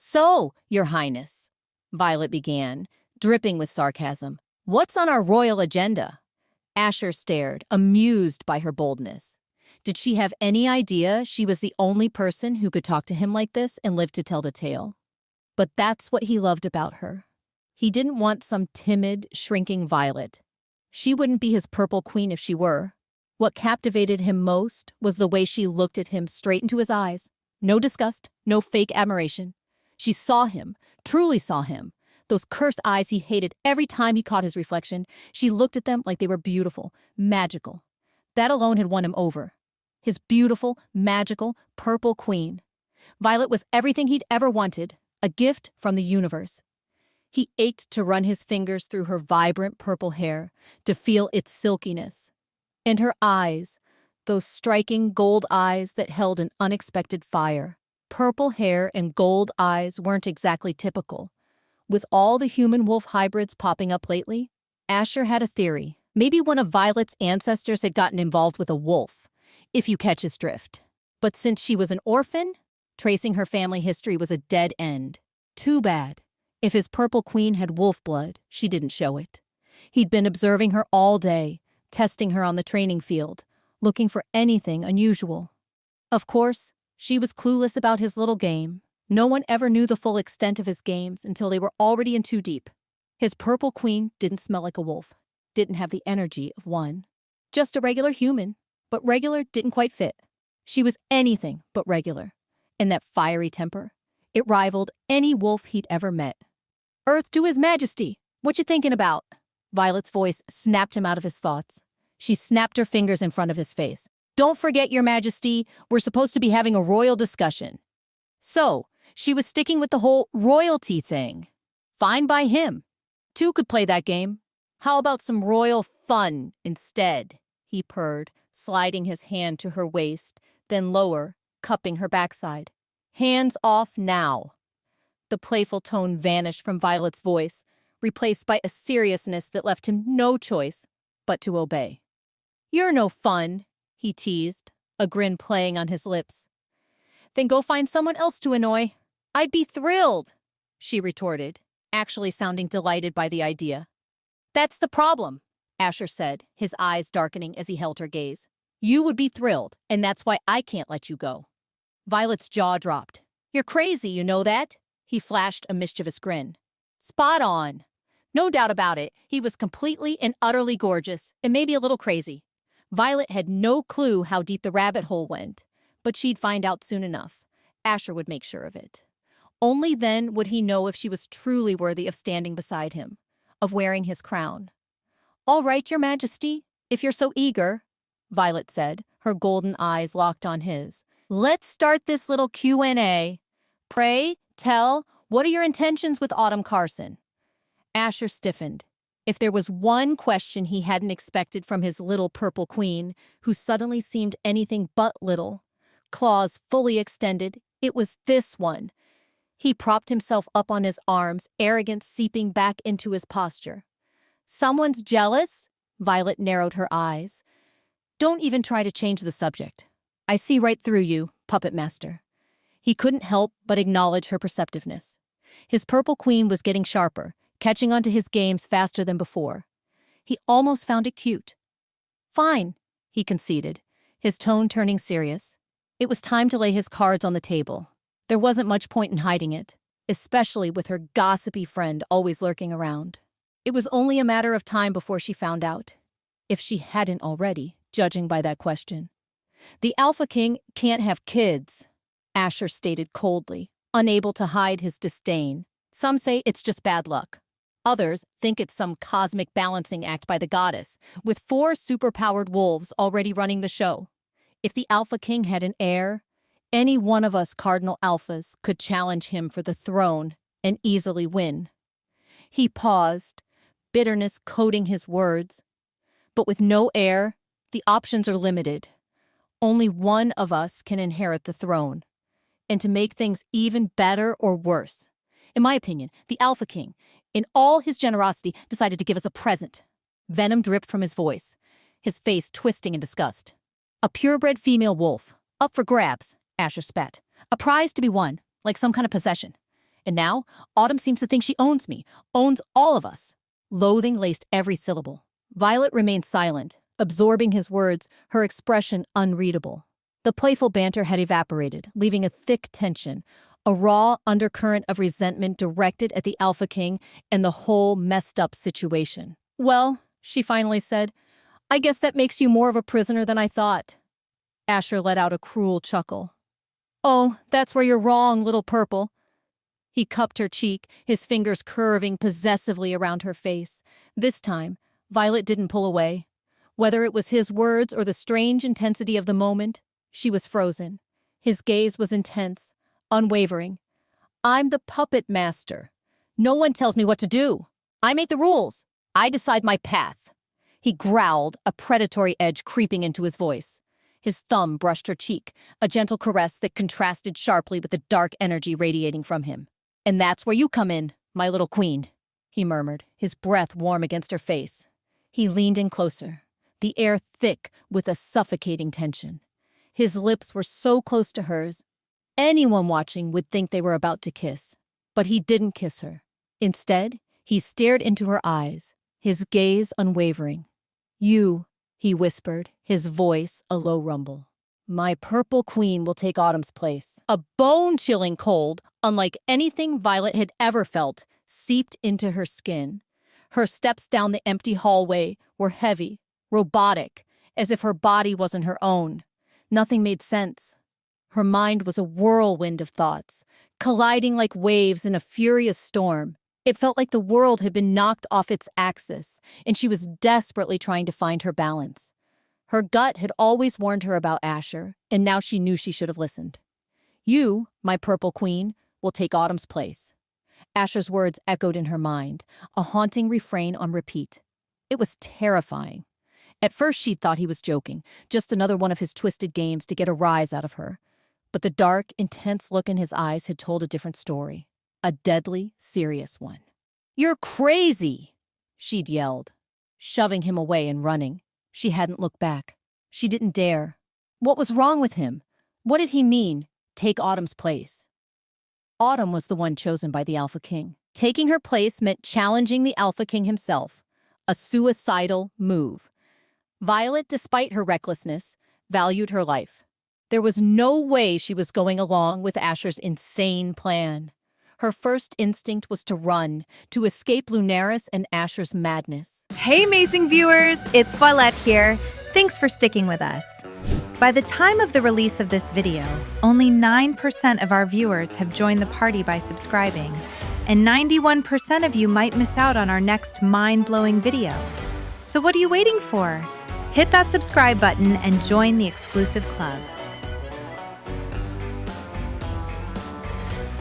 So, Your Highness, Violet began, dripping with sarcasm, what's on our royal agenda? Asher stared, amused by her boldness. Did she have any idea she was the only person who could talk to him like this and live to tell the tale? But that's what he loved about her. He didn't want some timid, shrinking Violet. She wouldn't be his purple queen if she were. What captivated him most was the way she looked at him straight into his eyes. No disgust, no fake admiration. She saw him, truly saw him. Those cursed eyes he hated every time he caught his reflection. She looked at them like they were beautiful, magical. That alone had won him over. His beautiful, magical, purple queen. Violet was everything he'd ever wanted, a gift from the universe. He ached to run his fingers through her vibrant purple hair, to feel its silkiness. And her eyes, those striking gold eyes that held an unexpected fire. Purple hair and gold eyes weren't exactly typical. With all the human-wolf hybrids popping up lately, Asher had a theory. Maybe one of Violet's ancestors had gotten involved with a wolf, if you catch his drift. But since she was an orphan, tracing her family history was a dead end. Too bad. If his purple queen had wolf blood, she didn't show it. He'd been observing her all day, testing her on the training field, looking for anything unusual. Of course, she was clueless about his little game. No one ever knew the full extent of his games until they were already in too deep. His purple queen didn't smell like a wolf, didn't have the energy of one. Just a regular human, but regular didn't quite fit. She was anything but regular. And that fiery temper, it rivaled any wolf he'd ever met. Earth to his majesty, what you thinking about? Violet's voice snapped him out of his thoughts. She snapped her fingers in front of his face. Don't forget, Your Majesty, we're supposed to be having a royal discussion. So, she was sticking with the whole royalty thing. Fine by him. Two could play that game. How about some royal fun instead? He purred, sliding his hand to her waist, then lower, cupping her backside. Hands off now. The playful tone vanished from Violet's voice, replaced by a seriousness that left him no choice but to obey. You're no fun, he teased, a grin playing on his lips. Then go find someone else to annoy. I'd be thrilled, she retorted, actually sounding delighted by the idea. That's the problem, Asher said, his eyes darkening as he held her gaze. You would be thrilled, and that's why I can't let you go. Violet's jaw dropped. You're crazy, you know that? He flashed a mischievous grin. Spot on. No doubt about it, he was completely and utterly gorgeous, and maybe a little crazy. Violet had no clue how deep the rabbit hole went, but she'd find out soon enough. Asher would make sure of it. Only then would he know if she was truly worthy of standing beside him, of wearing his crown. All right, Your Majesty, if you're so eager, Violet said, her golden eyes locked on his. Let's start this little Q&A. Pray, tell, what are your intentions with Autumn Carson? Asher stiffened. If there was one question he hadn't expected from his little purple queen, who suddenly seemed anything but little, claws fully extended, it was this one. He propped himself up on his arms, arrogance seeping back into his posture. Someone's jealous? Violet narrowed her eyes. Don't even try to change the subject. I see right through you, puppet master. He couldn't help but acknowledge her perceptiveness. His purple queen was getting sharper, catching on to his games faster than before. He almost found it cute. Fine, he conceded, his tone turning serious. It was time to lay his cards on the table. There wasn't much point in hiding it, especially with her gossipy friend always lurking around. It was only a matter of time before she found out, if she hadn't already, judging by that question. The Alpha King can't have kids, Asher stated coldly, unable to hide his disdain. Some say it's just bad luck. Others think it's some cosmic balancing act by the goddess, with 4 superpowered wolves already running the show. If the Alpha King had an heir, any one of us Cardinal Alphas could challenge him for the throne and easily win. He paused, bitterness coating his words. But with no heir, the options are limited. Only one of us can inherit the throne. And to make things even better or worse, in my opinion, the Alpha King, in all his generosity, decided to give us a present. Venom dripped from his voice, his face twisting in disgust. A purebred female wolf, up for grabs, Asher spat. A prize to be won, like some kind of possession. And now, Autumn seems to think she owns me, owns all of us. Loathing laced every syllable. Violet remained silent, absorbing his words, her expression unreadable. The playful banter had evaporated, leaving a thick tension, a raw undercurrent of resentment directed at the Alpha King and the whole messed-up situation. "Well," she finally said, "I guess that makes you more of a prisoner than I thought." Asher let out a cruel chuckle. "Oh, that's where you're wrong, little purple." He cupped her cheek, his fingers curving possessively around her face. This time, Violet didn't pull away. Whether it was his words or the strange intensity of the moment, she was frozen. His gaze was intense, unwavering. "I'm the puppet master. No one tells me what to do. I make the rules. I decide my path." He growled, a predatory edge creeping into his voice. His thumb brushed her cheek, a gentle caress that contrasted sharply with the dark energy radiating from him. "And that's where you come in, my little queen," he murmured, his breath warm against her face. He leaned in closer, the air thick with a suffocating tension. His lips were so close to hers, anyone watching would think they were about to kiss. But he didn't kiss her. Instead, he stared into her eyes, his gaze unwavering. "You," he whispered, his voice a low rumble. "My purple queen will take Autumn's place." A bone-chilling cold, unlike anything Violet had ever felt, seeped into her skin. Her steps down the empty hallway were heavy, robotic, as if her body wasn't her own. Nothing made sense. Her mind was a whirlwind of thoughts, colliding like waves in a furious storm. It felt like the world had been knocked off its axis, and she was desperately trying to find her balance. Her gut had always warned her about Asher, and now she knew she should have listened. "You, my purple queen, will take Autumn's place." Asher's words echoed in her mind, a haunting refrain on repeat. It was terrifying. At first she'd thought he was joking, just another one of his twisted games to get a rise out of her. But the dark, intense look in his eyes had told a different story, a deadly, serious one. "You're crazy!" she'd yelled, shoving him away and running. She hadn't looked back. She didn't dare. What was wrong with him? What did he mean, take Autumn's place? Autumn was the one chosen by the Alpha King. Taking her place meant challenging the Alpha King himself, a suicidal move. Violet, despite her recklessness, valued her life. There was no way she was going along with Asher's insane plan. Her first instinct was to run, to escape Lunaris and Asher's madness. Hey, amazing viewers! It's Violet here. Thanks for sticking with us. By the time of the release of this video, only 9% of our viewers have joined the party by subscribing, and 91% of you might miss out on our next mind-blowing video. So what are you waiting for? Hit that subscribe button and join the exclusive club.